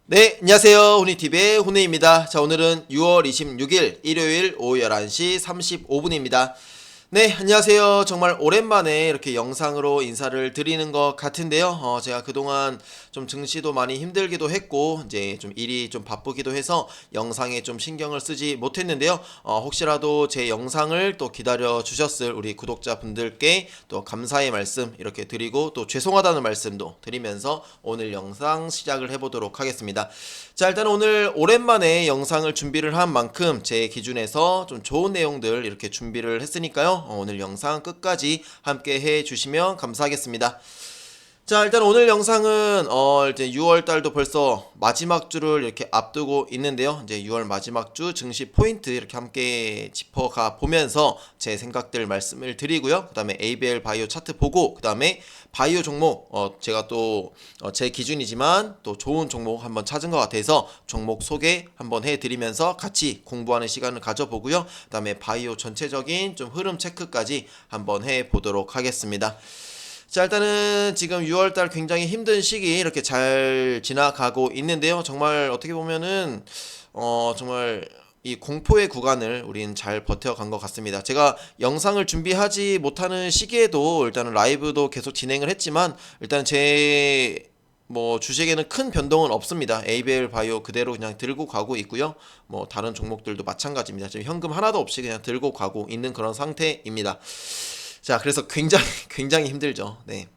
네, 안녕하세요. 훈이TV의 훈이입니다. 자, 오늘은 6월 26일 일요일 오후 11시 35분입니다. 네, 안녕하세요. 정말 오랜만에 이렇게 영상으로 인사를 드리는 것 같은데요. 제가 그동안 좀 증시도 많이 힘들기도 했고, 이제 좀 일이 좀 바쁘기도 해서 영상에 좀 신경을 쓰지 못했는데요. 혹시라도 제 영상을 또 기다려 주셨을 우리 구독자분들께 또 감사의 말씀 이렇게 드리고 또 죄송하다는 말씀도 드리면서 오늘 영상 시작을 해보도록 하겠습니다. 자, 일단 오늘 오랜만에 영상을 준비를 한 만큼 제 기준에서 좀 좋은 내용들 이렇게 준비를 했으니까요. 오늘 영상 끝까지 함께 해 주시면 감사하겠습니다. 자, 일단 오늘 영상은 이제 6월 달도 벌써 마지막 주를 이렇게 앞두고 있는데요. 이제 6월 마지막 주 증시 포인트 이렇게 함께 짚어가 보면서 제 생각들 말씀을 드리고요. 그다음에 ABL 바이오 차트 보고 그다음에 바이오 종목 제가 또 제 기준이지만 또 좋은 종목 한번 찾은 것 같아서 종목 소개 한번 해드리면서 같이 공부하는 시간을 가져보고요. 그다음에 바이오 전체적인 좀 흐름 체크까지 한번 해보도록 하겠습니다. 자, 일단은 지금 6월달 굉장히 힘든 시기 이렇게 잘 지나가고 있는데요. 정말 어떻게 보면은 정말 이 공포의 구간을 우린 잘 버텨간 것 같습니다. 제가 영상을 준비하지 못하는 시기에도 일단은 라이브도 계속 진행을 했지만 일단 제 주식에는 큰 변동은 없습니다. ABL 바이오 그대로 그냥 들고 가고 있고요. 다른 종목들도 마찬가지입니다. 지금 현금 하나도 없이 그냥 들고 가고 있는 그런 상태입니다. 자, 그래서 굉장히 힘들죠. 네.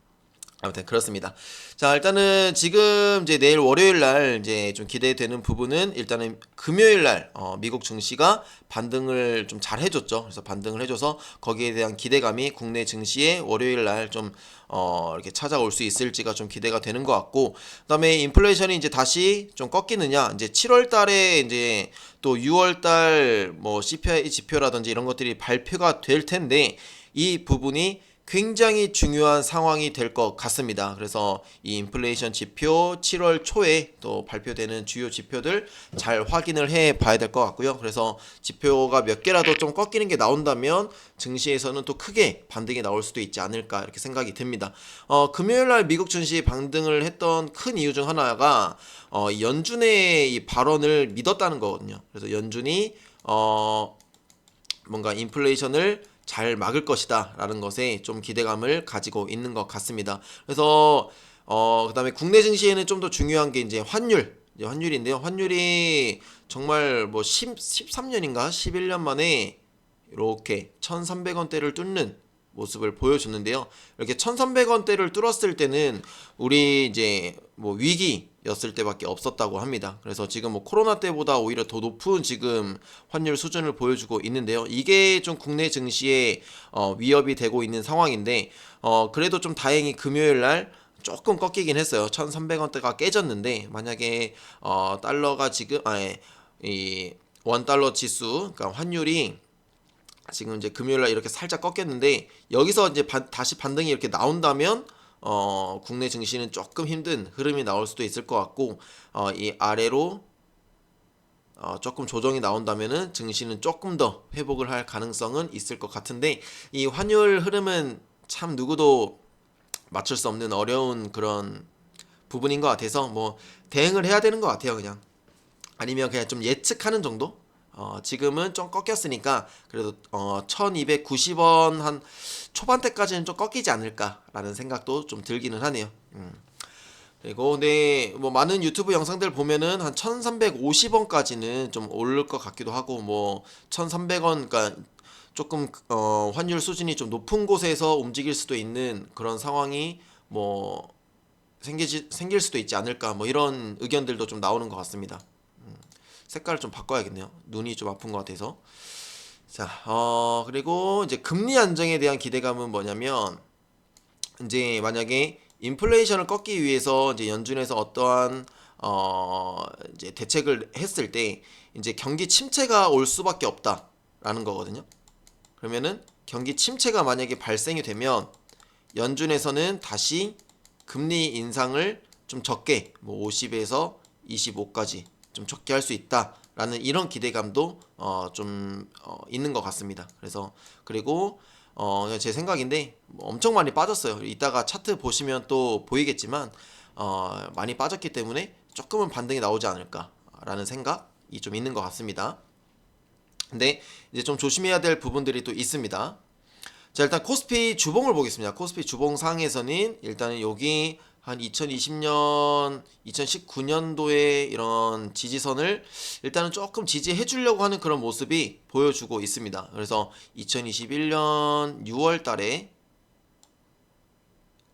아무튼 그렇습니다. 자, 일단은 지금 이제 내일 월요일 날 이제 좀 기대되는 부분은 일단은 금요일 날 미국 증시가 반등을 좀 잘 해줬죠. 그래서 반등을 해줘서 거기에 대한 기대감이 국내 증시에 월요일 날 좀 이렇게 찾아올 수 있을지가 좀 기대가 되는 것 같고, 그다음에 인플레이션이 이제 다시 좀 꺾이느냐, 이제 7월 달에 이제 또 6월 달 CPI 지표라든지 이런 것들이 발표가 될 텐데 이 부분이 굉장히 중요한 상황이 될 것 같습니다. 그래서 이 인플레이션 지표 7월 초에 또 발표되는 주요 지표들 잘 확인을 해 봐야 될 것 같고요. 그래서 지표가 몇 개라도 좀 꺾이는 게 나온다면 증시에서는 또 크게 반등이 나올 수도 있지 않을까 이렇게 생각이 듭니다. 금요일 날 미국 증시 반등을 했던 큰 이유 중 하나가 연준의 이 발언을 믿었다는 거거든요. 그래서 연준이 뭔가 인플레이션을 잘 막을 것이다 라는 것에 좀 기대감을 가지고 있는 것 같습니다. 그래서 그다음에 국내 증시에는 좀 더 중요한 게 이제 환율인데요. 환율이 정말 13년인가 11년 만에 이렇게 1,300원대를 뚫는 모습을 보여줬는데요. 이렇게 1,300원대를 뚫었을 때는 우리 이제 위기였을 때밖에 없었다고 합니다. 그래서 지금 코로나 때보다 오히려 더 높은 지금 환율 수준을 보여주고 있는데요. 이게 좀 국내 증시에 위협이 되고 있는 상황인데 그래도 좀 다행히 금요일 날 조금 꺾이긴 했어요. 1,300원대가 깨졌는데 만약에 달러가 지금 이 원달러 지수 그러니까 환율이 지금 이제 금요일날 이렇게 살짝 꺾였는데 여기서 이제 다시 반등이 이렇게 나온다면 국내 증시는 조금 힘든 흐름이 나올 수도 있을 것 같고 이 아래로 조금 조정이 나온다면은 증시는 조금 더 회복을 할 가능성은 있을 것 같은데 이 환율 흐름은 참 누구도 맞출 수 없는 어려운 그런 부분인 것 같아서 대응을 해야 되는 것 같아요. 그냥 아니면 그냥 좀 예측하는 정도? 지금은 좀 꺾였으니까 그래도 1290원 한 초반대까지는 좀 꺾이지 않을까라는 생각도 좀 들기는 하네요. 그리고 많은 유튜브 영상들 보면은 한 1350원까지는 좀 오를 것 같기도 하고 1300원 그러니까 조금 환율 수준이 좀 높은 곳에서 움직일 수도 있는 그런 상황이 생길 수도 있지 않을까 이런 의견들도 좀 나오는 것 같습니다. 색깔을 좀 바꿔야겠네요. 눈이 좀 아픈 것 같아서. 자, 그리고 이제 금리 안정에 대한 기대감은 뭐냐면, 이제 만약에 인플레이션을 꺾기 위해서 이제 연준에서 어떠한 이제 대책을 했을 때 이제 경기 침체가 올 수밖에 없다라는 거거든요. 그러면은 경기 침체가 만약에 발생이 되면 연준에서는 다시 금리 인상을 좀 적게 50에서 25까지 좀 적게 할 수 있다라는 이런 기대감도 좀 있는 것 같습니다. 그래서 그리고 제 생각인데 엄청 많이 빠졌어요. 이따가 차트 보시면 또 보이겠지만 많이 빠졌기 때문에 조금은 반등이 나오지 않을까라는 생각이 좀 있는 것 같습니다. 근데 이제 좀 조심해야 될 부분들이 또 있습니다. 자, 일단 코스피 주봉을 보겠습니다. 코스피 주봉 상에서는 일단은 여기 한 2020년, 2019년도에 이런 지지선을 일단은 조금 지지해 주려고 하는 그런 모습이 보여주고 있습니다. 그래서 2021년 6월 달에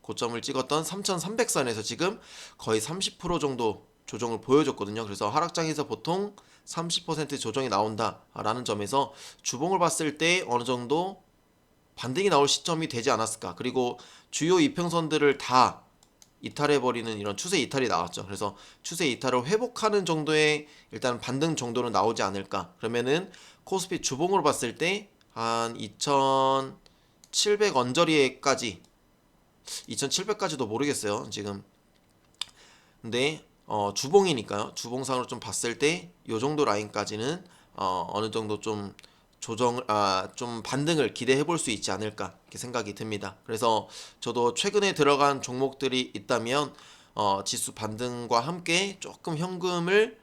고점을 찍었던 3300선에서 지금 거의 30% 정도 조정을 보여줬거든요. 그래서 하락장에서 보통 30% 조정이 나온다라는 점에서 주봉을 봤을 때 어느 정도 반등이 나올 시점이 되지 않았을까. 그리고 주요 이평선들을 다 이탈해버리는 이런 추세 이탈이 나왔죠. 그래서 추세 이탈을 회복하는 정도의 일단 반등 정도는 나오지 않을까. 그러면은 코스피 주봉으로 봤을 때 한 2700 언저리에까지 2700까지도 모르겠어요 지금. 근데 주봉이니까요. 주봉상으로 좀 봤을 때 요 정도 라인까지는 어느 정도 좀 좀 반등을 기대해 볼 수 있지 않을까 이렇게 생각이 듭니다. 그래서 저도 최근에 들어간 종목들이 있다면 지수 반등과 함께 조금 현금을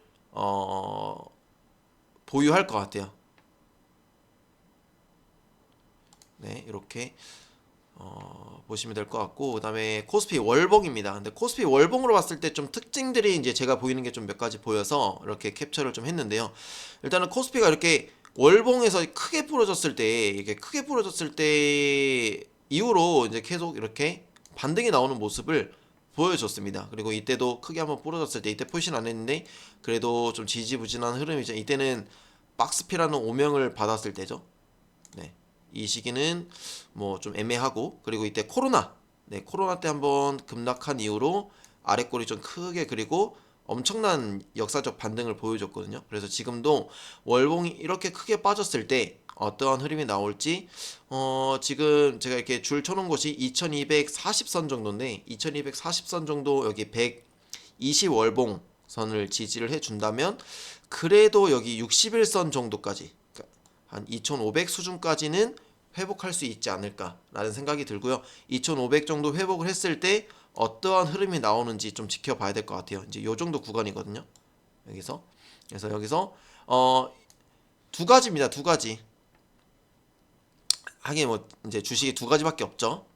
보유할 것 같아요. 네, 이렇게 보시면 될 것 같고, 그 다음에 코스피 월봉입니다. 근데 코스피 월봉으로 봤을 때 좀 특징들이 이제 제가 보이는 게 좀 몇 가지 보여서 이렇게 캡처를 좀 했는데요. 일단은 코스피가 이렇게 월봉에서 크게 부러졌을 때, 이게 크게 부러졌을 때 이후로 이제 계속 이렇게 반등이 나오는 모습을 보여줬습니다. 그리고 이때도 크게 한번 부러졌을 때, 이때 표시는 안 했는데 그래도 좀 지지부진한 흐름이죠. 이때는 박스피라는 오명을 받았을 때죠. 네. 이 시기는 뭐 좀 애매하고, 그리고 이때 코로나, 네, 코로나 때 한번 급락한 이후로 아랫골이 좀 크게 그리고 엄청난 역사적 반등을 보여줬거든요. 그래서 지금도 월봉이 이렇게 크게 빠졌을 때 어떠한 흐름이 나올지, 지금 제가 이렇게 줄 쳐놓은 곳이 2240선 정도인데, 2240선 정도 여기 120 월봉 선을 지지를 해준다면 그래도 여기 61선 정도까지, 한 2500 수준까지는 회복할 수 있지 않을까라는 생각이 들고요. 2500 정도 회복을 했을 때 어떠한 흐름이 나오는지 좀 지켜봐야 될 것 같아요. 이제 요 정도 구간이거든요. 여기서. 그래서 여기서 두 가지입니다. 두 가지. 하긴 뭐 이제 주식이 두 가지밖에 없죠.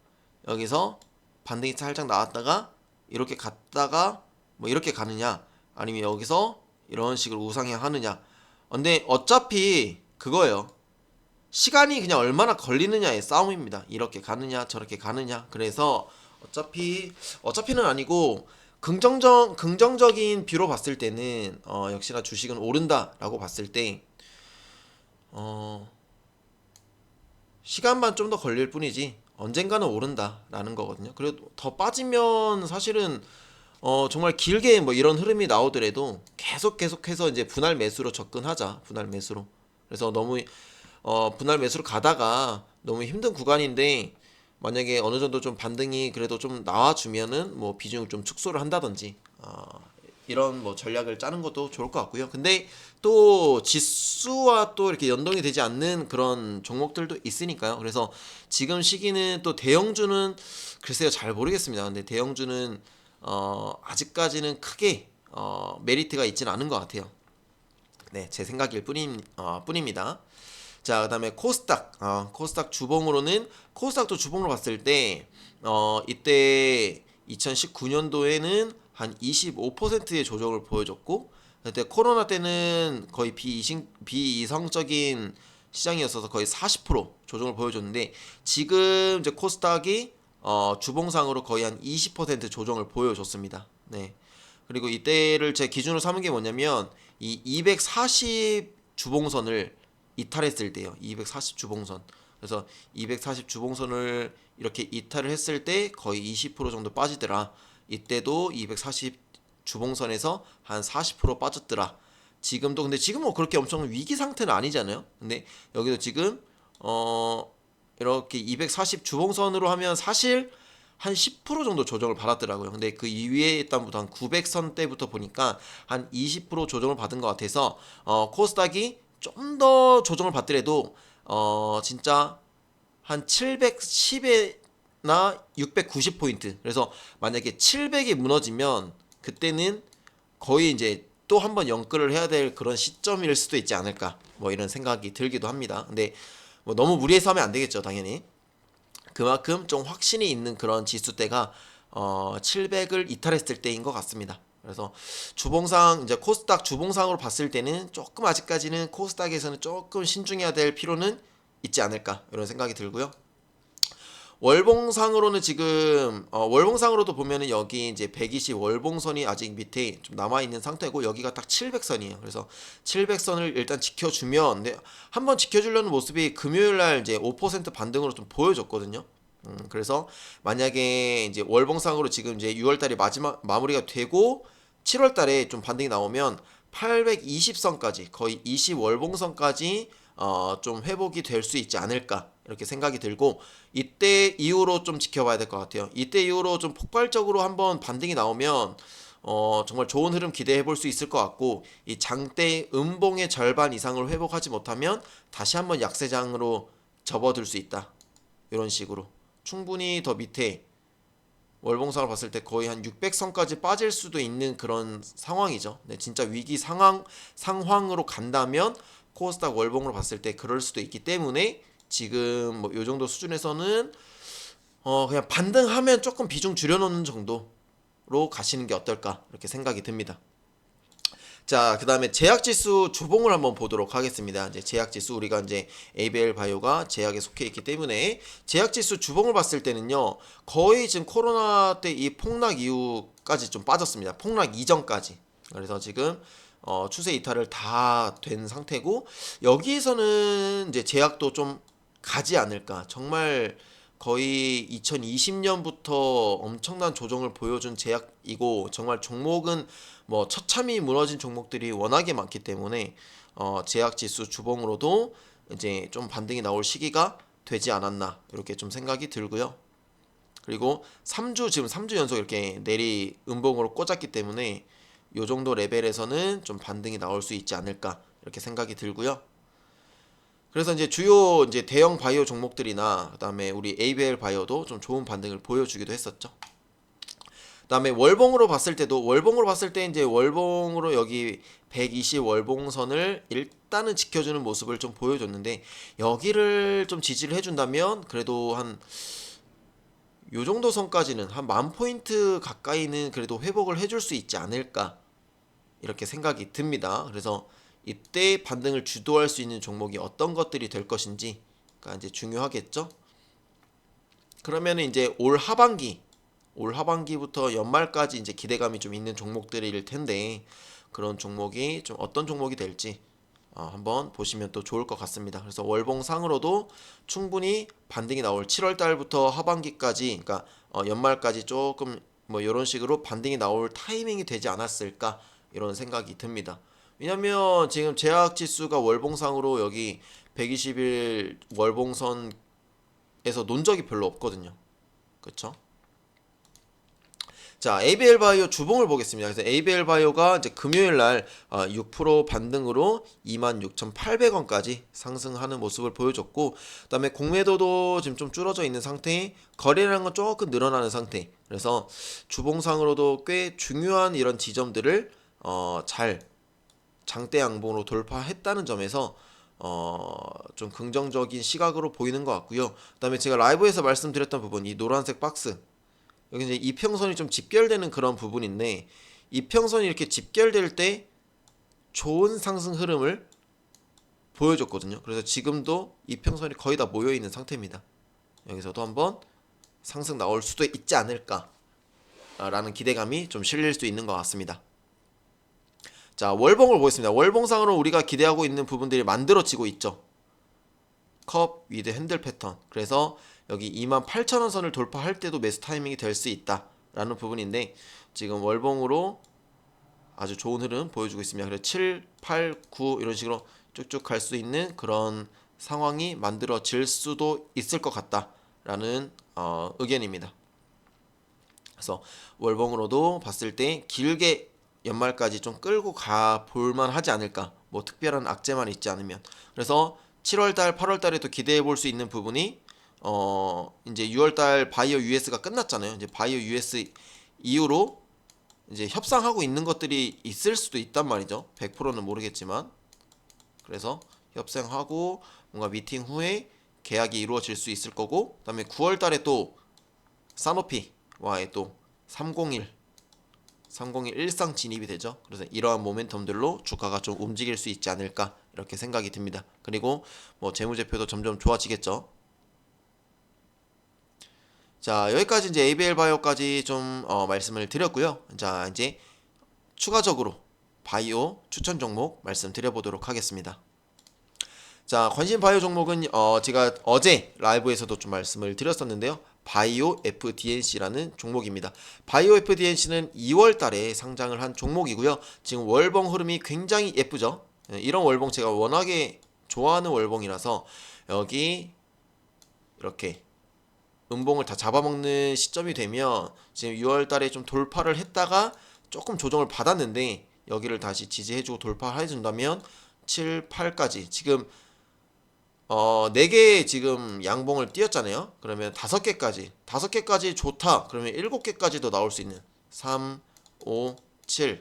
여기서 반등이 살짝 나왔다가 이렇게 갔다가 뭐 이렇게 가느냐, 아니면 여기서 이런 식으로 우상향 하느냐. 근데 어차피 그거예요. 시간이 그냥 얼마나 걸리느냐의 싸움입니다. 이렇게 가느냐 저렇게 가느냐. 그래서 어차피는 아니고 긍정적인 뷰로 봤을 때는 역시나 주식은 오른다라고 봤을 때 시간만 좀 더 걸릴 뿐이지 언젠가는 오른다라는 거거든요. 그래도 더 빠지면 사실은 정말 길게 뭐 이런 흐름이 나오더라도 계속해서 이제 분할 매수로 접근하자. 분할 매수로. 그래서 너무 분할 매수로 가다가 너무 힘든 구간인데 만약에 어느 정도 좀 반등이 그래도 좀 나와주면은 뭐 비중을 좀 축소를 한다든지 이런 뭐 전략을 짜는 것도 좋을 것 같고요. 근데 또 지수와 또 이렇게 연동이 되지 않는 그런 종목들도 있으니까요. 그래서 지금 시기는 또 대형주는 글쎄요 잘 모르겠습니다. 근데 대형주는 아직까지는 크게 메리트가 있지는 않은 것 같아요. 네, 제 생각일 뿐입니다. 자, 그다음에 코스닥 주봉으로는 코스닥도 주봉으로 봤을 때 이때 2019년도에는 한 25%의 조정을 보여줬고, 그때 코로나 때는 거의 비이성적인 시장이었어서 거의 40% 조정을 보여줬는데, 지금 이제 코스닥이 주봉상으로 거의 한 20% 조정을 보여줬습니다. 네. 그리고 이때를 제 기준으로 삼은 게 뭐냐면 이 240 주봉선을 이탈했을 때요. 240 주봉선. 그래서 240 주봉선을 이렇게 이탈을 했을 때 거의 20% 정도 빠지더라. 이때도 240 주봉선에서 한 40% 빠졌더라. 지금도 근데 지금 뭐 그렇게 엄청 위기 상태는 아니잖아요. 근데 여기도 지금 이렇게 240 주봉선으로 하면 사실 한 10% 정도 조정을 받았더라고요. 근데 그 이후에 일단부터 한 900선 때부터 보니까 한 20% 조정을 받은 것 같아서 코스닥이 좀 더 조정을 받더라도 진짜 한 710에나 690포인트. 그래서 만약에 700이 무너지면 그때는 거의 이제 또 한 번 연끌을 해야 될 그런 시점일 수도 있지 않을까 뭐 이런 생각이 들기도 합니다. 근데 뭐 너무 무리해서 하면 안 되겠죠, 당연히. 그만큼 좀 확신이 있는 그런 지수대가 700을 이탈했을 때인 것 같습니다. 그래서 주봉상 이제 코스닥 주봉상으로 봤을 때는 조금 아직까지는 코스닥에서는 조금 신중해야 될 필요는 있지 않을까 이런 생각이 들고요. 월봉상으로는 지금 월봉상으로도 보면은 여기 이제 120 월봉선이 아직 밑에 좀 남아 있는 상태고 여기가 딱 700선이에요. 그래서 700선을 일단 지켜주면, 근데 한번 지켜주려는 모습이 금요일 날 이제 5% 반등으로 좀 보여줬거든요. 그래서 만약에 이제 월봉상으로 지금 이제 6월달이 마지막 마무리가 되고 7월달에 좀 반등이 나오면 820선까지 거의 20 월봉선까지 좀 회복이 될 수 있지 않을까 이렇게 생각이 들고, 이때 이후로 좀 지켜봐야 될 것 같아요. 이때 이후로 좀 폭발적으로 한번 반등이 나오면 정말 좋은 흐름 기대해 볼 수 있을 것 같고, 이 장대 음봉의 절반 이상을 회복하지 못하면 다시 한번 약세장으로 접어들 수 있다. 이런 식으로 충분히 더 밑에 월봉상을 봤을 때 거의 한 600선까지 빠질 수도 있는 그런 상황이죠. 네, 진짜 위기 상황으로 간다면 코스닥 월봉으로 봤을 때 그럴 수도 있기 때문에 지금 뭐 요 정도 수준에서는 그냥 반등하면 조금 비중 줄여놓는 정도로 가시는 게 어떨까 이렇게 생각이 듭니다. 자, 그 다음에 제약지수 주봉을 한번 보도록 하겠습니다. 이제 제약지수, 우리가 이제 ABL 바이오가 제약에 속해 있기 때문에 제약지수 주봉을 봤을 때는요, 거의 지금 코로나 때 이 폭락 이후까지 좀 빠졌습니다. 폭락 이전까지. 그래서 지금 추세 이탈을 다 된 상태고, 여기에서는 이제 제약도 좀 가지 않을까. 정말 거의 2020년부터 엄청난 조정을 보여준 제약이고, 정말 종목은 뭐 처참히 무너진 종목들이 워낙에 많기 때문에 제약 지수 주봉으로도 이제 좀 반등이 나올 시기가 되지 않았나 이렇게 좀 생각이 들고요. 그리고 3주 지금 3주 연속 이렇게 내리 음봉으로 꽂았기 때문에 요 정도 레벨에서는 좀 반등이 나올 수 있지 않을까 이렇게 생각이 들고요. 그래서 이제 주요 이제 대형 바이오 종목들이나 그다음에 우리 ABL 바이오도 좀 좋은 반등을 보여주기도 했었죠. 그다음에 월봉으로 봤을 때도, 월봉으로 봤을 때 이제 월봉으로 여기 120 월봉선을 일단은 지켜주는 모습을 좀 보여줬는데, 여기를 좀 지지를 해준다면 그래도 한 요 정도 선까지는 한 10,000포인트 가까이는 그래도 회복을 해줄 수 있지 않을까 이렇게 생각이 듭니다. 그래서 이때 반등을 주도할 수 있는 종목이 어떤 것들이 될 것인지가 이제 중요하겠죠. 그러면 이제 올 하반기부터 연말까지 이제 기대감이 좀 있는 종목들일 텐데, 그런 종목이 좀 어떤 종목이 될지 한번 보시면 또 좋을 것 같습니다. 그래서 월봉상으로도 충분히 반등이 나올 7월 달부터 하반기까지, 그러니까 연말까지 조금 뭐 이런 식으로 반등이 나올 타이밍이 되지 않았을까 이런 생각이 듭니다. 왜냐면 지금 제약 지수가 월봉상으로 여기 120일 월봉선에서 논 적이 별로 없거든요. 그렇죠? 자, ABL 바이오 주봉을 보겠습니다. 그래서 ABL 바이오가 이제 금요일 날 6% 반등으로 26,800원까지 상승하는 모습을 보여줬고, 그다음에 공매도도 지금 좀 줄어져 있는 상태, 거래량은 조금 늘어나는 상태. 그래서 주봉상으로도 꽤 중요한 이런 지점들을 잘 장대 양봉으로 돌파했다는 점에서 좀 긍정적인 시각으로 보이는 것 같고요. 그다음에 제가 라이브에서 말씀드렸던 부분, 이 노란색 박스, 여기 이제 이평선이 좀 집결되는 그런 부분인데, 이평선이 이렇게 집결될 때 좋은 상승 흐름을 보여줬거든요. 그래서 지금도 이평선이 거의 다 모여 있는 상태입니다. 여기서도 한번 상승 나올 수도 있지 않을까 라는 기대감이 좀 실릴 수 있는 것 같습니다. 자, 월봉을 보겠습니다. 월봉상으로 우리가 기대하고 있는 부분들이 만들어지고 있죠. 컵 위드 핸들 패턴. 그래서 여기 28,000원 선을 돌파할 때도 매수 타이밍이 될 수 있다 라는 부분인데, 지금 월봉으로 아주 좋은 흐름 보여주고 있습니다. 그래서 7, 8, 9 이런 식으로 쭉쭉 갈 수 있는 그런 상황이 만들어질 수도 있을 것 같다 라는 의견입니다. 그래서 월봉으로도 봤을 때 길게 연말까지 좀 끌고 가 볼만 하지 않을까, 뭐 특별한 악재만 있지 않으면. 그래서 7월달 8월달에도 기대해 볼 수 있는 부분이 이제 6월달 바이오 US가 끝났잖아요. 이제 바이오 US 이후로 이제 협상하고 있는 것들이 있을 수도 있단 말이죠. 100%는 모르겠지만. 그래서 협상하고 뭔가 미팅 후에 계약이 이루어질 수 있을 거고, 그다음에 9월 달에 또 사노피와의 또 301 일상 진입이 되죠. 그래서 이러한 모멘텀들로 주가가 좀 움직일 수 있지 않을까 이렇게 생각이 듭니다. 그리고 뭐 재무제표도 점점 좋아지겠죠. 자, 여기까지 이제 ABL 바이오까지 좀 말씀을 드렸고요. 자, 이제 추가적으로 바이오 추천 종목 말씀드려보도록 하겠습니다. 자, 관심 바이오 종목은 제가 어제 라이브에서도 좀 말씀을 드렸었는데요. 바이오 FDNC라는 종목입니다. 바이오 FDNC는 2월 달에 상장을 한 종목이고요. 지금 월봉 흐름이 굉장히 예쁘죠. 이런 월봉 제가 워낙에 좋아하는 월봉이라서 여기 이렇게 음봉을 다 잡아먹는 시점이 되면 지금 6월 달에 좀 돌파를 했다가 조금 조정을 받았는데 여기를 다시 지지해주고 돌파해준다면 7, 8까지 지금 4개 지금 양봉을 띄었잖아요. 그러면 5개까지 좋다. 그러면 7개까지도 나올 수 있는 3, 5, 7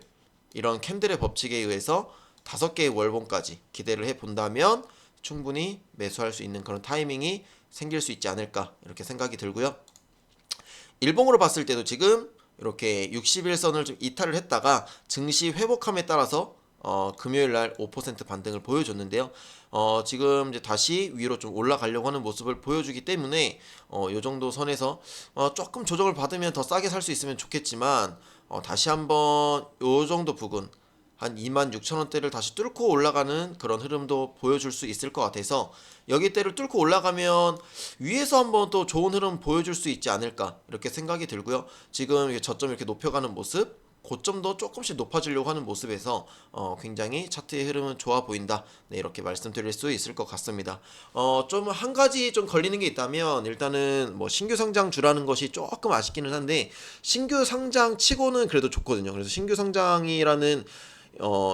이런 캔들의 법칙에 의해서 5개의 월봉까지 기대를 해본다면 충분히 매수할 수 있는 그런 타이밍이 생길 수 있지 않을까 이렇게 생각이 들고요. 일봉으로 봤을 때도 지금 이렇게 60일선을 좀 이탈을 했다가 증시 회복함에 따라서 금요일날 5% 반등을 보여줬는데요. 지금 이제 다시 위로 좀 올라가려고 하는 모습을 보여주기 때문에 요 정도 선에서 조금 조정을 받으면 더 싸게 살 수 있으면 좋겠지만 다시 한번 요 정도 부근 한 26,000원대를 다시 뚫고 올라가는 그런 흐름도 보여줄 수 있을 것 같아서 여기 때를 뚫고 올라가면 위에서 한번 또 좋은 흐름 보여줄 수 있지 않을까 이렇게 생각이 들고요. 지금 저점 이렇게 높여가는 모습, 고점도 조금씩 높아지려고 하는 모습에서 굉장히 차트의 흐름은 좋아 보인다. 네, 이렇게 말씀드릴 수 있을 것 같습니다. 좀 한 가지 좀 걸리는 게 있다면 일단은 뭐 신규 상장주라는 것이 조금 아쉽기는 한데 신규 상장 치고는 그래도 좋거든요. 그래서 신규 상장이라는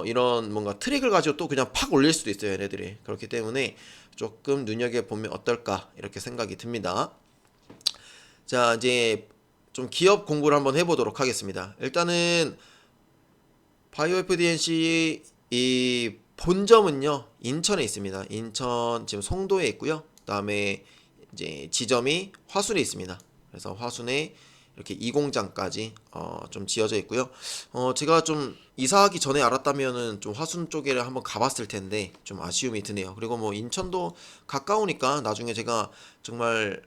이런 뭔가 트릭을 가지고 또 그냥 팍 올릴 수도 있어요, 얘네들이. 그렇기 때문에 조금 눈여겨보면 어떨까 이렇게 생각이 듭니다. 자, 이제 좀 기업 공부를 한번 해보도록 하겠습니다. 일단은 바이오 FDNC 이 본점은요 인천에 있습니다. 인천 지금 송도에 있고요. 그다음에 이제 지점이 화순에 있습니다. 그래서 화순에 이렇게 2공장까지 좀 지어져 있고요. 제가 좀 이사하기 전에 알았다면은 좀 화순 쪽에 한번 가봤을 텐데 좀 아쉬움이 드네요. 그리고 뭐 인천도 가까우니까 나중에 제가 정말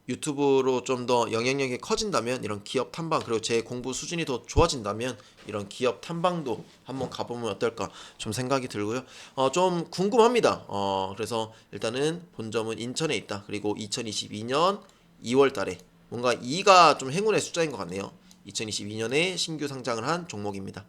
유튜브로 좀 더 영향력이 커진다면 이런 기업 탐방 그리고 제 공부 수준이 더 좋아진다면 이런 기업 탐방도 한번 가보면 어떨까 좀 생각이 들고요. 좀 궁금합니다. 그래서 일단은 본점은 인천에 있다. 그리고 2022년 2월 달에 뭔가 2가 좀 행운의 숫자인 것 같네요. 2022년에 신규 상장을 한 종목입니다.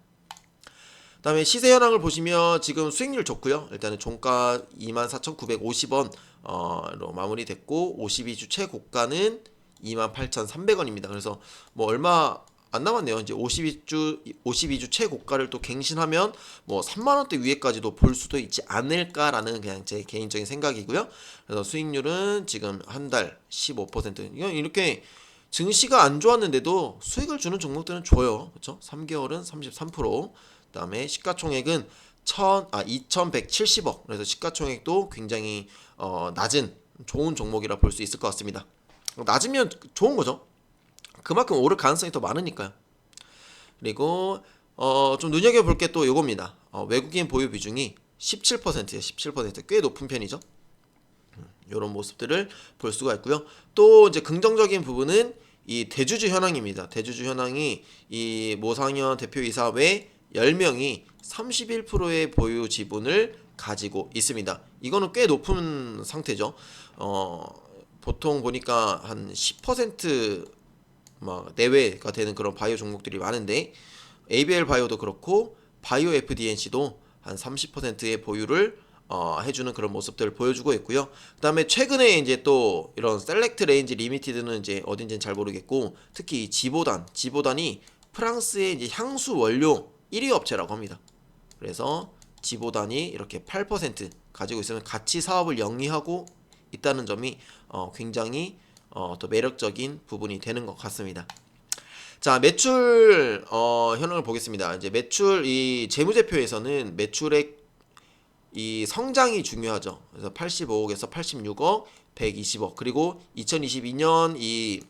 그다음에 시세 현황을 보시면 지금 수익률 좋고요. 일단은 종가 24,950원로 마무리됐고 52주 최고가는 28,300원입니다. 그래서 뭐 얼마 안 남았네요. 이제 52주 최고가를 또 갱신하면 뭐 3만 원대 위에까지도 볼 수도 있지 않을까라는 그냥 제 개인적인 생각이고요. 그래서 수익률은 지금 한 달 15%. 이렇게 증시가 안 좋았는데도 수익을 주는 종목들은 좋아요. 그렇죠? 3개월은 33%. 그다음에 시가총액은 2,170억. 그래서 시가총액도 굉장히 낮은 좋은 종목이라 볼 수 있을 것 같습니다. 낮으면 좋은 거죠. 그만큼 오를 가능성이 더 많으니까요. 그리고 좀 눈여겨볼 게 또 요겁니다. 외국인 보유 비중이 17%예요. 17%. 꽤 높은 편이죠. 이런 모습들을 볼 수가 있고요. 또 이제 긍정적인 부분은 이 대주주 현황입니다. 대주주 현황이 이 모상현 대표이사 외 10명이 31%의 보유 지분을 가지고 있습니다. 이거는 꽤 높은 상태죠. 보통 보니까 한 10% 막 내외가 되는 그런 바이오 종목들이 많은데 ABL 바이오도 그렇고 바이오 FDNC도 한 30%의 보유를 해주는 그런 모습들을 보여주고 있고요. 그다음에 최근에 이제 또 이런 셀렉트 레인지 리미티드는 이제 어딘지는 잘 모르겠고 특히 이 지보단이 프랑스의 이제 향수 원료 1위 업체라고 합니다. 그래서 지보단이 이렇게 8% 가지고 있으면 같이 사업을 영위하고 있다는 점이 굉장히 더 매력적인 부분이 되는 것 같습니다. 자, 매출 현황을 보겠습니다. 이제 매출 이 재무제표에서는 매출액 이 성장이 중요하죠. 그래서 85억에서 86억, 120억, 그리고 2022년 이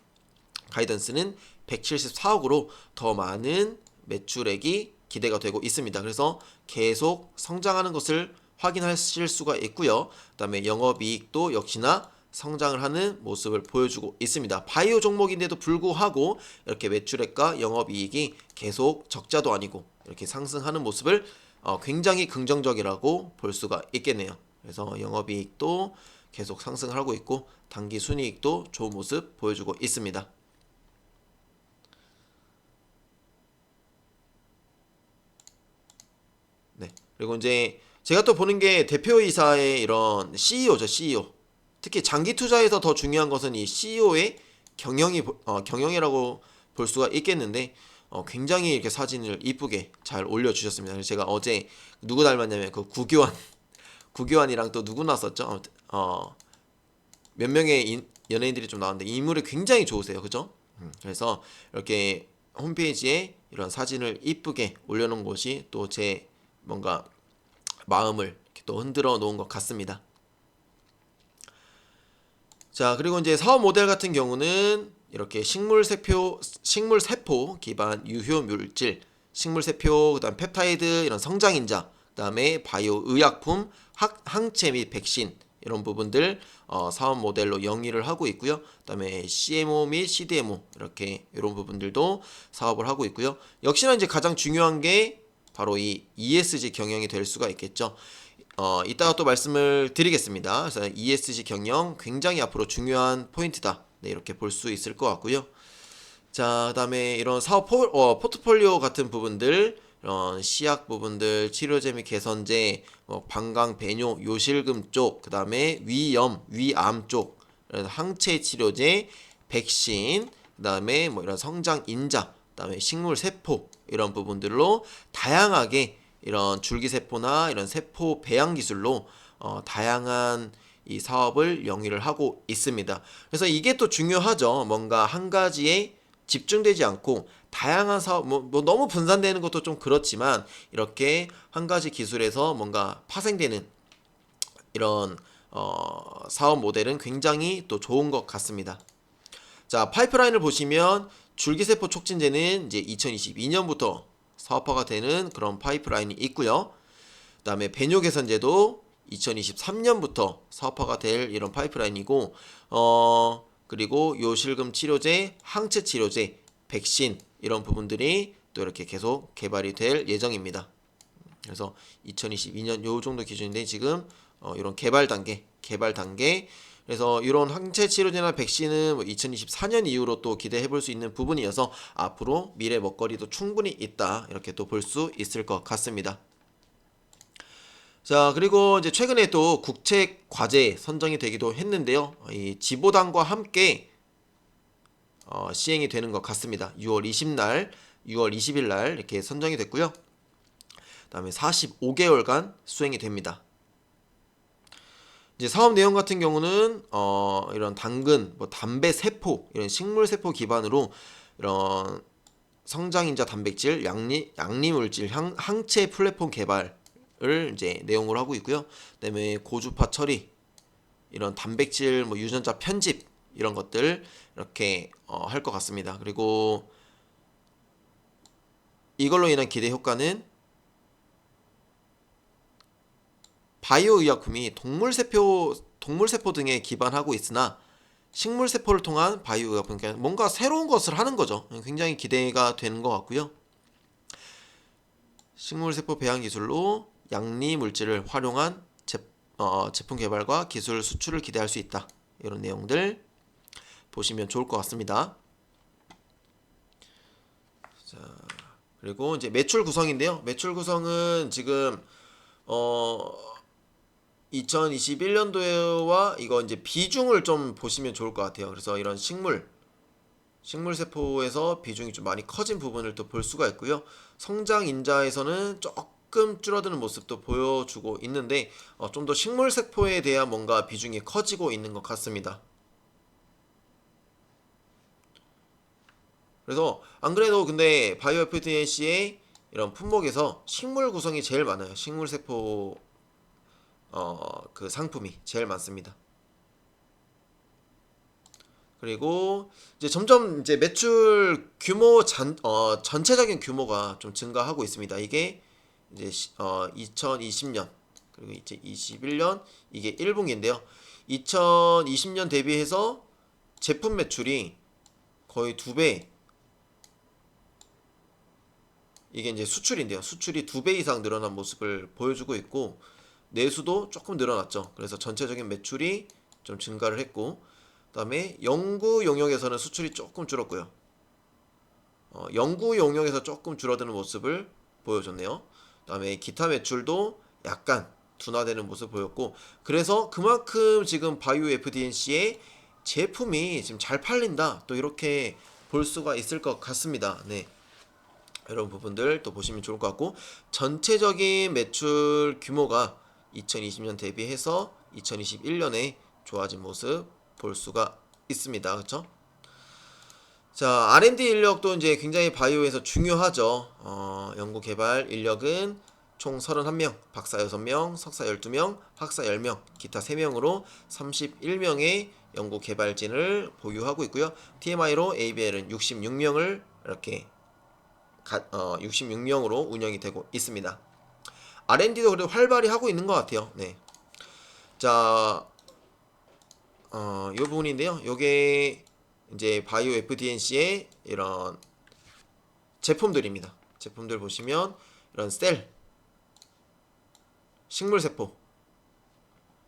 가이던스는 174억으로 더 많은 매출액이 기대가 되고 있습니다. 그래서 계속 성장하는 것을 확인하실 수가 있고요. 그다음에 영업이익도 역시나 성장을 하는 모습을 보여주고 있습니다. 바이오 종목인데도 불구하고 이렇게 매출액과 영업이익이 계속 적자도 아니고 이렇게 상승하는 모습을 굉장히 긍정적이라고 볼 수가 있겠네요. 그래서 영업이익도 계속 상승을 하고 있고 단기 순이익도 좋은 모습 보여주고 있습니다. 네. 그리고 이제 제가 또 보는 게 대표이사의 이런 CEO죠, CEO. 특히 장기 투자에서 더 중요한 것은 이 CEO의 경영이라고 볼 수가 있겠는데 굉장히 이렇게 사진을 이쁘게 잘 올려주셨습니다. 그래서 제가 어제 누구 닮았냐면 그 구교환이랑 또 누구 나왔었죠? 몇 명의 연예인들이 좀 나왔는데 인물이 굉장히 좋으세요, 그죠? 그래서 이렇게 홈페이지에 이런 사진을 이쁘게 올려놓은 것이 또 제 뭔가 마음을 이렇게 또 흔들어 놓은 것 같습니다. 자, 그리고 이제 사업 모델 같은 경우는 이렇게 식물세포 기반 유효 물질, 식물세포, 그다음 펩타이드 이런 성장인자, 그다음에 바이오 의약품, 항체 및 백신 이런 부분들 사업 모델로 영위를 하고 있고요. 그다음에 CMO 및 CDMO 이렇게 이런 부분들도 사업을 하고 있고요. 역시나 이제 가장 중요한 게 바로 이 ESG 경영이 될 수가 있겠죠. 이따가 또 말씀을 드리겠습니다. 그래서 ESG 경영 굉장히 앞으로 중요한 포인트다. 네, 이렇게 볼 수 있을 것 같고요. 자, 그다음에 이런 사업 포트폴리오 같은 부분들, 이런 시약 부분들, 치료제 및 개선제, 방광 배뇨, 요실금 쪽, 그다음에 위염, 위암 쪽, 항체 치료제, 백신, 그다음에 뭐 이런 성장 인자, 그다음에 식물 세포 이런 부분들로 다양하게 이런 줄기세포나 이런 세포 배양 기술로 다양한 이 사업을 영위를 하고 있습니다. 그래서 이게 또 중요하죠. 뭔가 한 가지에 집중되지 않고 다양한 사업, 뭐 너무 분산되는 것도 좀 그렇지만 이렇게 한 가지 기술에서 뭔가 파생되는 이런 사업 모델은 굉장히 또 좋은 것 같습니다. 자, 파이프라인을 보시면 줄기세포 촉진제는 이제 2022년부터 사업화가 되는 그런 파이프라인이 있고요. 그 다음에 배뇨 개선제도 2023년부터 사업화가 될 이런 파이프라인이고, 그리고 요실금 치료제, 항체 치료제, 백신 이런 부분들이 또 이렇게 계속 개발이 될 예정입니다. 그래서 2022년 요 정도 기준인데 지금 이런 개발 단계 그래서 이런 항체 치료제나 백신은 2024년 이후로 또 기대해 볼 수 있는 부분이어서 앞으로 미래 먹거리도 충분히 있다 이렇게 또 볼 수 있을 것 같습니다. 자, 그리고 이제 최근에 또 국책 과제 선정이 되기도 했는데요. 이 지보당과 함께 시행이 되는 것 같습니다. 6월 20일 날 이렇게 선정이 됐고요. 그다음에 45개월간 수행이 됩니다. 이제 사업 내용 같은 경우는 이런 당근, 뭐 담배 세포, 이런 식물 세포 기반으로 이런 성장인자 단백질, 양리 물질, 항체 플랫폼 개발을 이제 내용으로 하고 있고요. 그다음에 고주파 처리, 이런 단백질 뭐 유전자 편집 이런 것들 이렇게 할 것 같습니다. 그리고 이걸로 인한 기대 효과는 바이오 의약품이 동물세포 등에 기반하고 있으나 식물세포를 통한 바이오 의약품, 그러니까 뭔가 새로운 것을 하는 거죠. 굉장히 기대가 되는 것 같고요. 식물세포 배양 기술로 양리 물질을 활용한 제품 개발과 기술 수출을 기대할 수 있다. 이런 내용들 보시면 좋을 것 같습니다. 자, 그리고 이제 매출 구성인데요. 매출 구성은 지금 2021년도와 이거 이제 비중을 좀 보시면 좋을 것 같아요. 그래서 이런 식물세포에서 비중이 좀 많이 커진 부분을 또 볼 수가 있고요. 성장인자에서는 조금 줄어드는 모습도 보여주고 있는데 좀 더 식물세포에 대한 뭔가 비중이 커지고 있는 것 같습니다. 그래서 안 그래도 근데 바이오 FDNC의 이런 품목에서 식물 구성이 제일 많아요. 식물 세포 그 상품이 제일 많습니다. 그리고 이제 점점 이제 매출 규모 전체적인 규모가 좀 증가하고 있습니다. 이게 이제 2020년 그리고 이제 21년 이게 1분기인데요. 2020년 대비해서 제품 매출이 거의 2배, 이게 이제 수출인데요. 수출이 2배 이상 늘어난 모습을 보여주고 있고 내수도 조금 늘어났죠. 그래서 전체적인 매출이 좀 증가를 했고, 그다음에 연구 용역에서는 수출이 조금 줄었고요. 연구 용역에서 조금 줄어드는 모습을 보여줬네요. 그다음에 기타 매출도 약간 둔화되는 모습을 보였고, 그래서 그만큼 지금 바이오 FDNC의 제품이 지금 잘 팔린다, 또 이렇게 볼 수가 있을 것 같습니다. 네. 이런 부분들 또 보시면 좋을 것 같고, 전체적인 매출 규모가 2020년 대비해서 2021년에 좋아진 모습 볼 수가 있습니다. 그렇죠? 자, R&D 인력도 이제 굉장히 바이오에서 중요하죠. 연구 개발 인력은 총 31명, 박사 6명, 석사 12명, 학사 10명, 기타 3명으로 31명의 연구 개발진을 보유하고 있고요. TMI로 ABL은 66명을 이렇게 66명으로 운영이 되고 있습니다. R&D도 그래도 활발히 하고 있는 것 같아요. 네. 자, 이 부분인데요. 요게 이제 바이오 FDNC의 이런 제품들입니다. 제품들 보시면 이런 셀, 식물세포,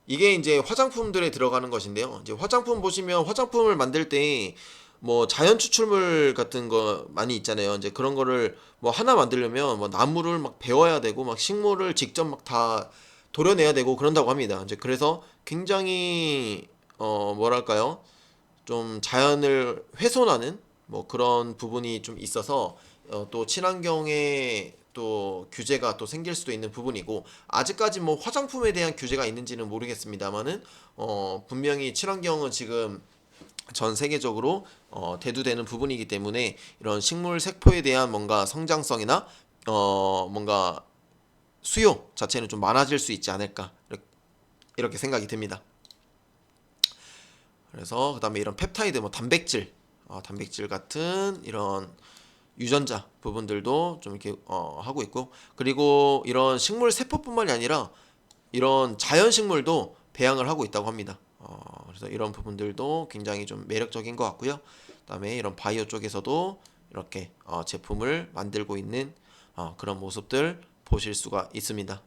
이게 이제 화장품들에 들어가는 것인데요. 이제 화장품 보시면 화장품을 만들 때 뭐 자연 추출물 같은 거 많이 있잖아요. 이제 그런 거를 뭐 하나 만들려면 뭐 나무를 막 베어야 되고 막 식물을 직접 막 다 도려내야 되고 그런다고 합니다. 이제 그래서 굉장히 뭐랄까요? 좀 자연을 훼손하는 뭐 그런 부분이 좀 있어서 또 친환경에 또 규제가 또 생길 수도 있는 부분이고, 아직까지 뭐 화장품에 대한 규제가 있는지는 모르겠습니다만은 분명히 친환경은 지금 전 세계적으로 대두되는 부분이기 때문에 이런 식물 세포에 대한 뭔가 성장성이나 뭔가 수요 자체는 좀 많아질 수 있지 않을까, 이렇게 생각이 듭니다. 그래서 그다음에 이런 펩타이드, 뭐 단백질, 단백질 같은 이런 유전자 부분들도 좀 이렇게 하고 있고, 그리고 이런 식물 세포뿐만이 아니라 이런 자연 식물도 배양을 하고 있다고 합니다. 그래서 이런 부분들도 굉장히 좀 매력적인 것 같고요. 그다음에 이런 바이오 쪽에서도 이렇게 제품을 만들고 있는 그런 모습들 보실 수가 있습니다.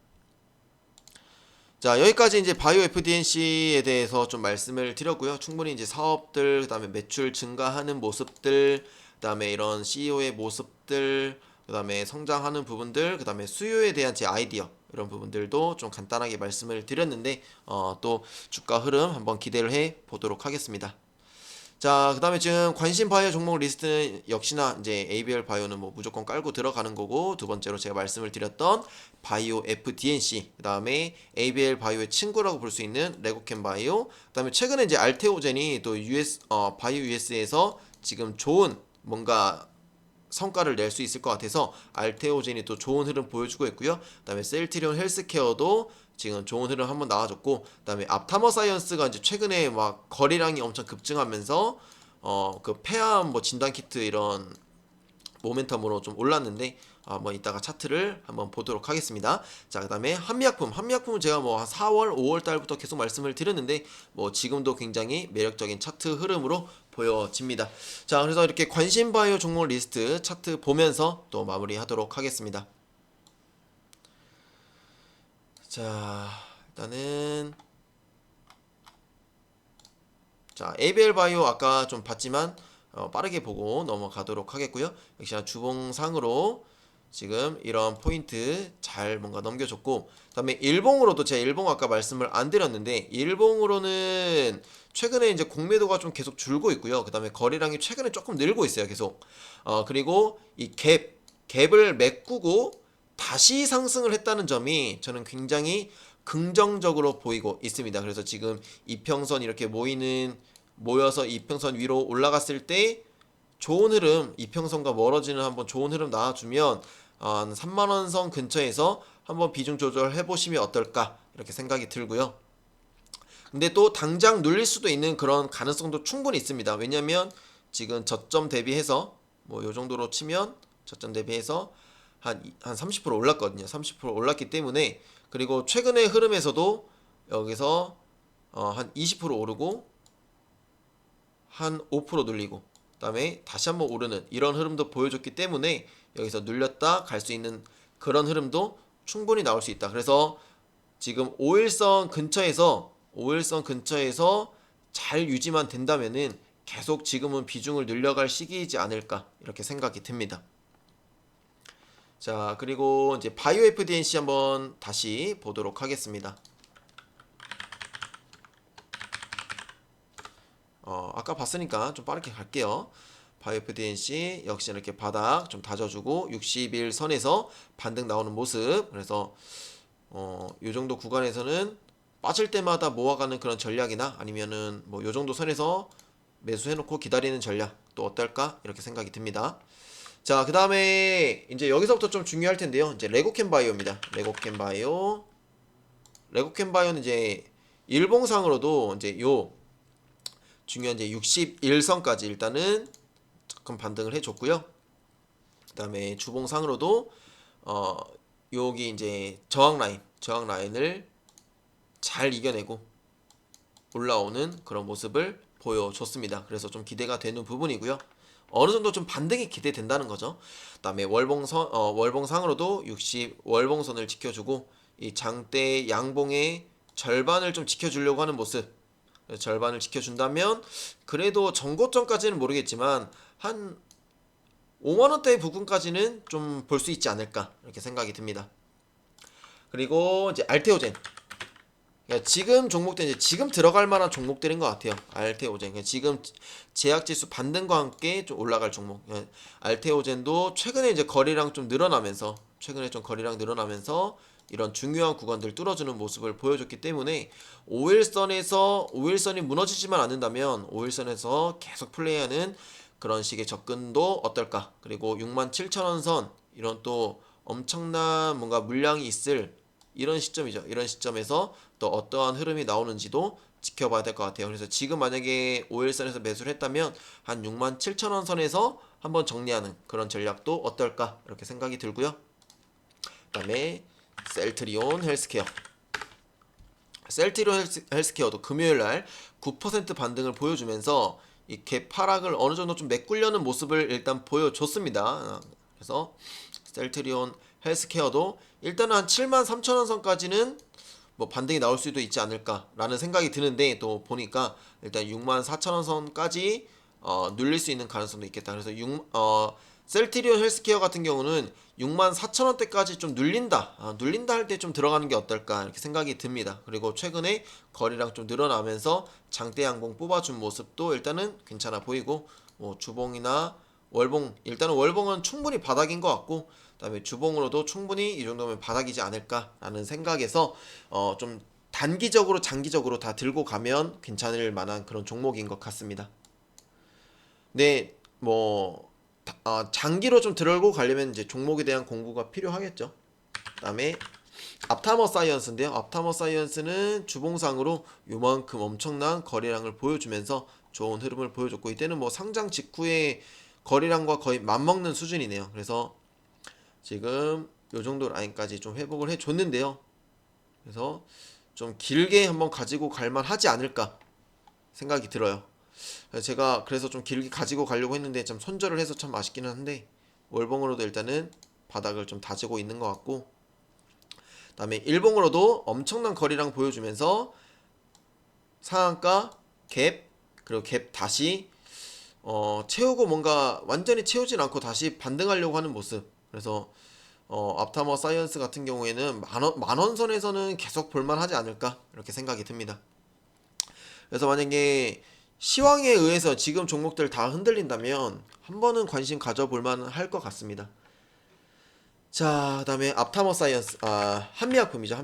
자, 여기까지 이제 바이오 FDNC에 대해서 좀 말씀을 드렸고요. 충분히 이제 사업들, 그다음에 매출 증가하는 모습들, 그다음에 이런 CEO의 모습들, 그다음에 성장하는 부분들, 그다음에 수요에 대한 제 아이디어, 이런 부분들도 좀 간단하게 말씀을 드렸는데 또 주가 흐름 한번 기대를 해 보도록 하겠습니다. 자, 그 다음에 지금 관심 바이오 종목 리스트는 역시나 이제 ABL 바이오는 뭐 무조건 깔고 들어가는 거고, 두 번째로 제가 말씀을 드렸던 바이오 FDNC, 그 다음에 ABL 바이오의 친구라고 볼 수 있는 레고캠 바이오, 그 다음에 최근에 이제 알테오젠이 또 바이오 US에서 지금 좋은 뭔가 성과를 낼 수 있을 것 같아서 알테오젠이 또 좋은 흐름 보여주고 있고요. 그다음에 셀트리온 헬스케어도 지금 좋은 흐름 한번 나와줬고, 그다음에 앞타머 사이언스가 이제 최근에 막 거래량이 엄청 급증하면서 그 폐암 뭐 진단 키트 이런 모멘텀으로 좀 올랐는데 뭐 이따가 차트를 한번 보도록 하겠습니다. 자, 그다음에 한미약품은 제가 뭐 한 4월, 5월 달부터 계속 말씀을 드렸는데 뭐 지금도 굉장히 매력적인 차트 흐름으로 보여집니다. 자, 그래서 이렇게 관심 바이오 종목 리스트 차트 보면서 또 마무리하도록 하겠습니다. 자, 일단은 자, ABL 바이오 아까 좀 봤지만 빠르게 보고 넘어가도록 하겠고요. 역시나 주봉상으로 지금 이런 포인트 잘 뭔가 넘겨줬고, 그다음에 일봉으로도 제가 일봉 아까 말씀을 안 드렸는데, 일봉으로는 최근에 이제 공매도가 좀 계속 줄고 있고요. 그다음에 거래량이 최근에 조금 늘고 있어요, 계속. 그리고 이 갭을 메꾸고 다시 상승을 했다는 점이 저는 굉장히 긍정적으로 보이고 있습니다. 그래서 지금 이평선 이렇게 모여서 이평선 위로 올라갔을 때 좋은 흐름, 이평선과 멀어지는 한번 좋은 흐름 나와주면 한 3만원 선 근처에서 한번 비중 조절해 보시면 어떨까 이렇게 생각이 들고요. 근데 또 당장 눌릴 수도 있는 그런 가능성도 충분히 있습니다. 왜냐면 지금 저점 대비해서 뭐 요 정도로 치면 저점 대비해서 한 30% 올랐거든요. 30% 올랐기 때문에, 그리고 최근의 흐름에서도 여기서 한 20% 오르고 한 5% 눌리고 그다음에 다시 한번 오르는 이런 흐름도 보여줬기 때문에 여기서 눌렸다 갈 수 있는 그런 흐름도 충분히 나올 수 있다. 그래서 지금 5일선 근처에서 잘 유지만 된다면은 계속 지금은 비중을 늘려갈 시기이지 않을까 이렇게 생각이 듭니다. 자, 그리고 이제 바이오 FDNC 한번 다시 보도록 하겠습니다. 아까 봤으니까 좀 빠르게 갈게요. 바이오 FDNC 역시 이렇게 바닥 좀 다져주고 60일 선에서 반등 나오는 모습. 그래서 요 정도 구간에서는 빠질 때마다 모아가는 그런 전략이나 아니면은 뭐 요 정도 선에서 매수해놓고 기다리는 전략 또 어떨까 이렇게 생각이 듭니다. 자, 그 다음에 이제 여기서부터 좀 중요할 텐데요. 이제 레고캠 바이오입니다. 레고캠 바이오는 이제 일봉상으로도 이제 요 중요한 이제 61선까지 일단은 조금 반등을 해줬고요. 그 다음에 주봉상으로도 여기 이제 저항 라인을 잘 이겨내고 올라오는 그런 모습을 보여줬습니다. 그래서 좀 기대가 되는 부분이고요. 어느 정도 좀 반등이 기대된다는 거죠. 그다음에 월봉상으로도 60 월봉선을 지켜주고 이 장대 양봉의 절반을 좀 지켜주려고 하는 모습. 절반을 지켜준다면 그래도 전고점까지는 모르겠지만 한 5만 원대 부분까지는 좀 볼 수 있지 않을까 이렇게 생각이 듭니다. 그리고 이제 알테오젠. 그러니까 지금 종목들 이제 지금 들어갈 만한 종목들인 것 같아요. 알테오젠. 그러니까 지금 제약지수 반등과 함께 좀 올라갈 종목. 그러니까 알테오젠도 최근에 이제 거래량 좀 늘어나면서 이런 중요한 구간들 뚫어주는 모습을 보여줬기 때문에 5일선이 무너지지만 않는다면 5일선에서 계속 플레이하는 그런 식의 접근도 어떨까. 그리고 67,000원 선 이런 또 엄청난 뭔가 물량이 있을 이런 시점이죠. 이런 시점에서 또 어떠한 흐름이 나오는지도 지켜봐야 될 것 같아요. 그래서 지금 만약에 5일선에서 매수를 했다면 한 67,000원 선에서 한번 정리하는 그런 전략도 어떨까 이렇게 생각이 들고요. 그 다음에 셀트리온 헬스케어도 금요일날 9% 반등을 보여주면서 이 갭 하락을 어느 정도 좀 메꾸려는 모습을 일단 보여줬습니다. 그래서 셀트리온 헬스케어도 일단은 한 73,000원 선까지는 뭐 반등이 나올 수도 있지 않을까라는 생각이 드는데, 또 보니까 일단 64,000원 선까지 눌릴 수 있는 가능성도 있겠다. 그래서 셀트리온 헬스케어 같은 경우는 64,000원대까지 좀 눌린다 할 때 좀 들어가는 게 어떨까 이렇게 생각이 듭니다. 그리고 최근에 거래량 좀 늘어나면서 장대 양봉 뽑아준 모습도 일단은 괜찮아 보이고, 뭐 주봉이나 월봉, 일단은 월봉은 충분히 바닥인 것 같고, 그다음에 주봉으로도 충분히 이 정도면 바닥이지 않을까라는 생각에서 좀 단기적으로 장기적으로 다 들고 가면 괜찮을 만한 그런 종목인 것 같습니다. 네, 뭐 장기로 좀 들고 가려면 이제 종목에 대한 공부가 필요하겠죠. 그다음에 앞타머 사이언스인데요. 앞타머 사이언스는 주봉상으로 요만큼 엄청난 거래량을 보여주면서 좋은 흐름을 보여줬고, 이때는 뭐 상장 직후에 거래량과 거의 맞먹는 수준이네요. 그래서 지금 요 정도 라인까지 좀 회복을 해줬는데요. 그래서 좀 길게 한번 가지고 갈만 하지 않을까 생각이 들어요. 제가 그래서 좀 길게 가지고 가려고 했는데 좀 손절을 해서 참 아쉽기는 한데, 월봉으로도 일단은 바닥을 좀 다지고 있는 것 같고, 그 다음에 일봉으로도 엄청난 거리량 보여주면서 상한가 갭, 그리고 갭 다시 채우고 뭔가 완전히 채우진 않고 다시 반등하려고 하는 모습. 그래서 앞타머 사이언스 같은 경우에는 만원 선에서는 계속 볼만하지 않을까 이렇게 생각이 듭니다. 그래서 만약에 시황에 의해서 지금 종목들 다 흔들린다면 한 번은 관심 가져볼만 할 것 같습니다. 자, 그 다음에 앞타머 사이언스, 한미약품이죠.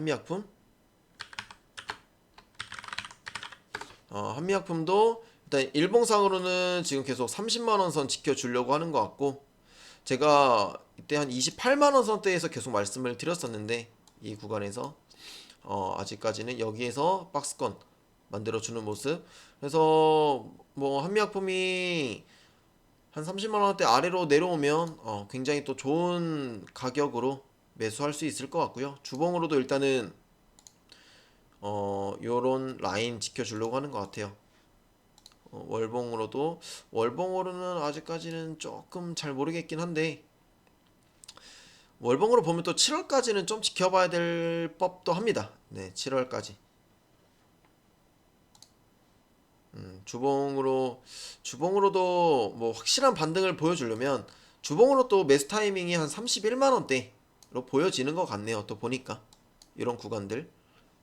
한미약품도 일단 일봉상으로는 지금 계속 30만원 선 지켜주려고 하는 것 같고, 제가 이때 한 28만원 선대에서 계속 말씀을 드렸었는데, 이 구간에서 아직까지는 여기에서 박스권 만들어주는 모습. 그래서 뭐 한미약품이 한 30만원대 아래로 내려오면 굉장히 또 좋은 가격으로 매수할 수 있을 것 같고요. 주봉으로도 일단은 요런 라인 지켜주려고 하는 것 같아요. 월봉으로는 아직까지는 조금 잘 모르겠긴 한데, 월봉으로 보면 또 7월까지는 좀 지켜봐야 될 법도 합니다. 네, 7월까지. 주봉으로도 뭐 확실한 반등을 보여주려면 주봉으로 또 매수 타이밍이 한 31만원대로 보여지는 것 같네요. 또 보니까 이런 구간들,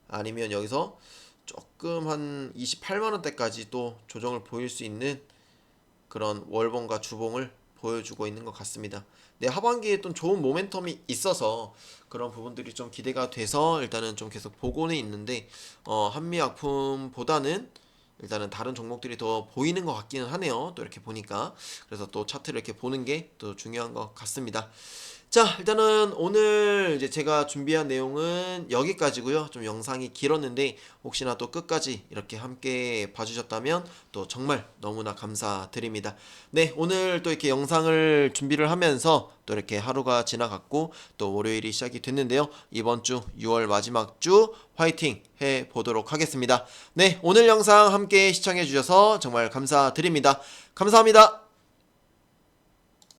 아니면 여기서 조금 한 28만원대까지 또 조정을 보일 수 있는 그런 월봉과 주봉을 보여주고 있는 것 같습니다. 네, 하반기에 또 좋은 모멘텀이 있어서 그런 부분들이 좀 기대가 돼서 일단은 좀 계속 보고는 있는데, 한미약품보다는 일단은 다른 종목들이 더 보이는 것 같기는 하네요. 또 이렇게 보니까. 그래서 또 차트를 이렇게 보는 게 또 중요한 것 같습니다. 자, 일단은 오늘 이제 제가 준비한 내용은 여기까지고요. 좀 영상이 길었는데 혹시나 또 끝까지 이렇게 함께 봐주셨다면 또 정말 너무나 감사드립니다. 네, 오늘 또 이렇게 영상을 준비를 하면서 또 이렇게 하루가 지나갔고 또 월요일이 시작이 됐는데요. 이번 주 6월 마지막 주 화이팅 해 보도록 하겠습니다. 네, 오늘 영상 함께 시청해 주셔서 정말 감사드립니다. 감사합니다.